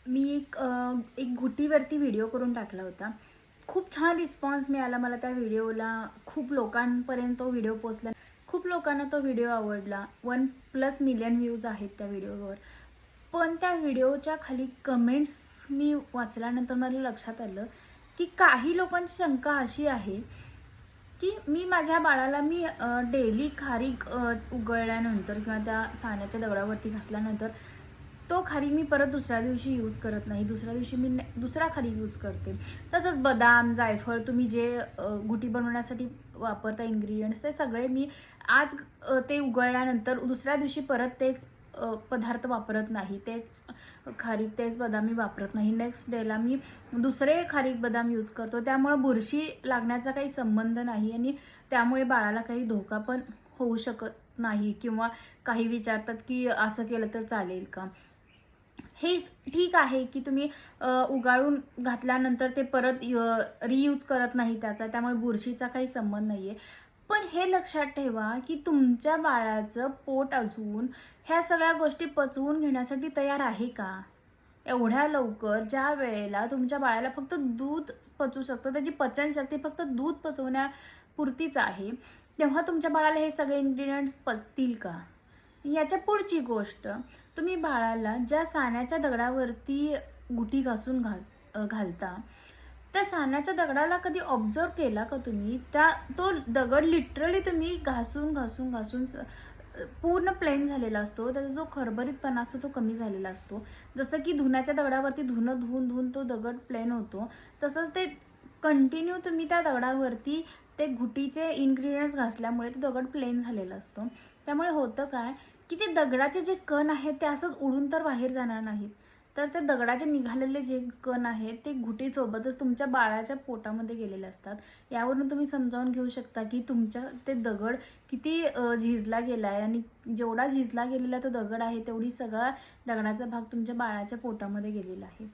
मी एक घुटीवरती व्हिडिओ करून टाकला होता. खूप छान रिस्पॉन्स मिळाला मला त्या व्हिडिओला. खूप लोकांपर्यंत तो व्हिडिओ पोहोचला. खूप लोकांना तो व्हिडिओ आवडला. 1+ मिलियन व्ह्यूज आहेत त्या व्हिडिओवर. पण त्या व्हिडिओच्या खाली कमेंट्स मी वाचल्यानंतर मला लक्षात आलं की काही लोकांची शंका अशी आहे की मी माझ्या बाळाला डेली खारीक उगळल्यानंतर किंवा त्या साण्याच्या दगडावरती घासल्यानंतर तो खारीक मी परत दुसऱ्या दिवशी यूज करत नाही. दुसऱ्या दिवशी मी दुसरा खारीक यूज करते. तसंच बदाम, जायफळ तुम्ही जे घुटी बनवण्यासाठी वापरता इन्ग्रेडियंट्स ते सगळे मी आज ते उगळल्यानंतर दुसऱ्या दिवशी परत तेच पदार्थ वापरत नाही. तेच खारीक, तेच बदाम मी वापरत नाही. नेक्स्ट डेला मी दुसरे खारीक बदाम यूज करतो. त्यामुळे बुरशी लागण्याचा काही संबंध नाही आणि त्यामुळे बाळाला काही धोका पण होऊ शकत नाही. किंवा काही विचारतात की असं केलं तर चालेल का. हे ठीक आहे की तुम्ही उगाळून घातल्यानंतर ते परत रियूज करत नाही त्यामुळे बुरशीचा काही संबंध नाहीये. पण हे लक्षात ठेवा की तुमच्या बाळाचं पोट अजून ह्या सगळ्या गोष्टी पचवून घेण्यासाठी तयार आहे का? एवढ्या लवकर ज्या वेळेला तुमच्या बाळाला फक्त दूध पचवू शकतं, त्याची पचनशक्ती फक्त दूध पचवण्यापुरतीच आहे, तेव्हा तुमच्या बाळाला हे सगळे इन्ग्रेडियंट्स पचतील का? याच्या पुढची गोष्ट, तुम्ही बाळाला ज्या साण्याच्या दगडावरती गुटी घासून घालता, त्या साण्याच्या दगडाला कधी ऑब्झर्व केला का तुम्ही? तो दगड लिटरली तुम्ही घासून पूर्ण प्लेन झालेला असतो. त्याचा जो खरबरीतपणा असतो तो कमी झालेला असतो. जसं की धुण्याच्या दगडावरती धुवून तो दगड प्लेन होतो, तसंच ते कंटिन्यू तुम्ही त्या दगडावरती ते घुटीचे इन्ग्रेडियंट्स घासल्यामुळे तो दगड प्लेन झालेला असतो. त्यामुळे होतं काय की ते दगडाचे जे कण आहेत ते असंच उडून तर बाहेर जाणार नाहीत, तर ते दगडाचे निघालेले जे कण आहेत ते घुटीसोबतच तुमच्या बाळाच्या पोटामध्ये गेलेले असतात. यावरून तुम्ही समजावून घेऊ शकता की तुमच्या ते दगड किती झिजला गेला आहे आणि जेवढा झिजला गेलेला तो दगड आहे तेवढी सगळा दगडाचा भाग तुमच्या बाळाच्या पोटामध्ये गेलेला आहे.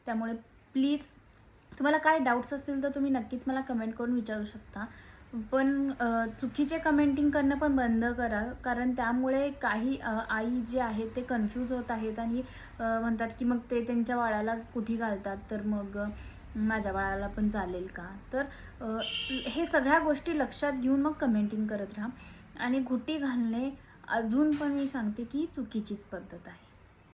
त्यामुळे प्लीज तुम्हाला काय डाऊट्स असतील तर तुम्ही नक्कीच मला कमेंट करून विचारू शकता. पण चुकीचे कमेंटिंग करणं पण बंद करा, कारण त्यामुळे काही आई जे आहेत ते कन्फ्यूज होत आहेत आणि म्हणतात की मग ते त्यांच्या बाळाला कुठे घालतात, तर मग माझ्या बाळाला पण चालेल का? तर हे सगळ्या गोष्टी लक्षात घेऊन मग कमेंटिंग करत राहा. आणि घुटी घालणे अजून पण मी सांगते की चुकीचीच पद्धत आहे.